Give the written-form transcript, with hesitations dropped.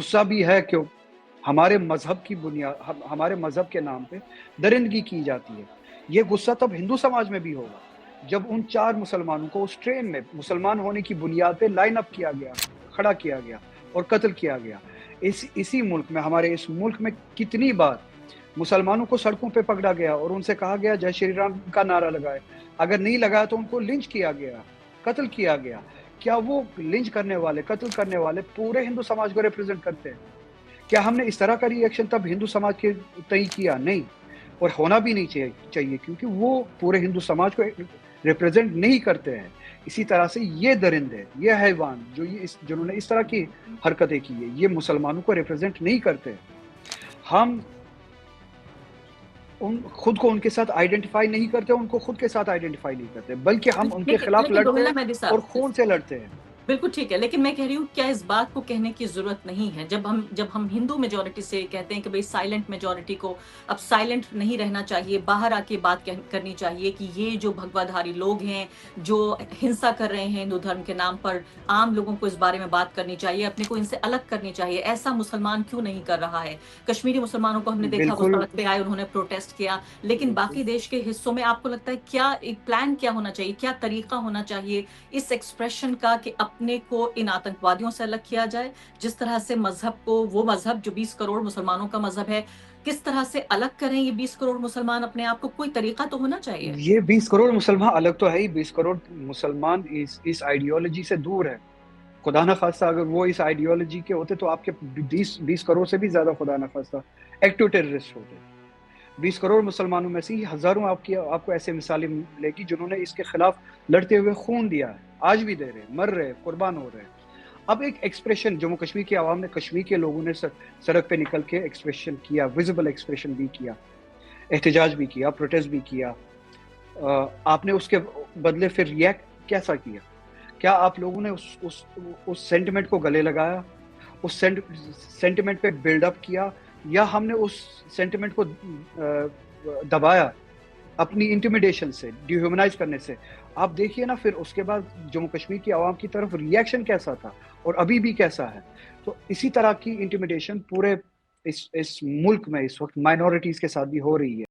غصہ بھی ہے کہ ہمارے مذہب کی بنیاد، ہمارے مذہب کے نام پہ درندگی کی جاتی ہے۔ یہ غصہ تب ہندو سماج میں بھی ہوگا جب ان 4 مسلمانوں کو اس ٹرین میں مسلمان ہونے کی بنیاد پہ لائن اپ کیا گیا، کھڑا کیا گیا اور قتل کیا گیا۔ اسی ملک میں، ہمارے اس ملک میں کتنی بار مسلمانوں کو سڑکوں پہ پکڑا گیا اور ان سے کہا گیا جے شری رام کا نعرہ لگائے، اگر نہیں لگایا تو ان کو لنچ کیا گیا، قتل کیا گیا۔ کیا وہ لنچ کرنے والے، قتل کرنے والے پورے ہندو سماج کو ریپرزینٹ کرتے ہیں؟ کیا ہم نے اس طرح کا ری ایکشن تب ہندو سماج کے تئیں کیا؟ نہیں، اور ہونا بھی نہیں چاہیے، کیونکہ وہ پورے ہندو سماج کو ریپرزینٹ نہیں کرتے ہیں۔ اسی طرح سے یہ درندے، یہ حیوان جنہوں نے اس طرح کی حرکتیں کی ہیں، یہ مسلمانوں کو ریپرزینٹ نہیں کرتے۔ ہم خود کو ان کے ساتھ آئیڈینٹیفائی نہیں کرتے، ان کو خود کے ساتھ آئیڈینٹیفائی نہیں کرتے، بلکہ ہم ان کے خلاف لیکن لڑتے روہلہ ہیں مہدی اور صاحب، خون سے لڑتے ہیں۔ بالکل ٹھیک ہے، لیکن میں کہہ رہی ہوں کیا اس بات کو کہنے کی ضرورت نہیں ہے جب ہم ہندو میجورٹی سے کہتے ہیں کہ بھئی سائلنٹ میجورٹی کو اب سائلنٹ نہیں رہنا چاہیے، باہر آ کے بات کرنی چاہیے کہ یہ جو بھگوا دھاری لوگ ہیں جو ہنسا کر رہے ہیں ہندو دھرم کے نام پر، عام لوگوں کو اس بارے میں بات کرنی چاہیے، اپنے کو ان سے الگ کرنی چاہیے۔ ایسا مسلمان کیوں نہیں کر رہا ہے؟ کشمیری مسلمانوں کو ہم نے دیکھا وہ بالکل سڑک پہ آئے، انہوں نے پروٹیسٹ کیا، لیکن بالکل باقی دیش کے حصوں میں آپ کو لگتا ہے کیا ایک پلان کیا ہونا چاہیے، کیا طریقہ ہونا چاہیے اس ایکسپریشن کا کہ اپنے کو ان آتنکوادیوں سے الگ کیا جائے؟ جس طرح سے مذہب کو، وہ مذہب جو 20 کروڑ مسلمانوں کا مذہب ہے، کس طرح سے الگ کریں یہ 20 کروڑ مسلمان اپنے آپ کو؟ کوئی طریقہ تو ہونا چاہیے۔ یہ 20 کروڑ مسلمان الگ تو ہے ہی، 20 کروڑ مسلمان اس آئیڈیالوجی سے دور ہے۔ خدا نہ خواستہ اگر وہ اس آئیڈیالوجی کے ہوتے تو آپ کے 20 کروڑ سے بھی زیادہ خدا نہ خواستہ ایکٹو ٹیررسٹ ہوتے۔ 20 کروڑ مسلمانوں میں سے ہزاروں آپ کو ایسے مثالیں ملے گی جنہوں نے اس کے خلاف لڑتے ہوئے خون دیا ہے، آج بھی دے رہے، مر رہے، قربان ہو رہے۔ اب ایک ایکسپریشن جموں کشمیر کی عوام نے، کشمیر کے لوگوں نے سڑک پہ نکل کے ایکسپریشن کیا، ویزیبل ایکسپریشن بھی کیا، احتجاج بھی کیا، پروٹیسٹ بھی کیا۔ آپ نے اس کے بدلے پھر ریئیکٹ کیسا کیا؟ کیا آپ لوگوں نے اس سینٹیمنٹ کو گلے لگایا، اس سینٹیمنٹ پہ بلڈ اپ کیا، یا ہم نے اس سینٹیمنٹ کو دبایا اپنی انٹیمیڈیشن سے، ڈیہیومنائز کرنے سے؟ آپ دیکھیے نا پھر اس کے بعد جموں کشمیر کی عوام کی طرف ریئیکشن کیسا تھا اور ابھی بھی کیسا ہے۔ تو اسی طرح کی انٹیمیڈیشن پورے اس ملک میں اس وقت مائنورٹیز کے ساتھ بھی ہو رہی ہے۔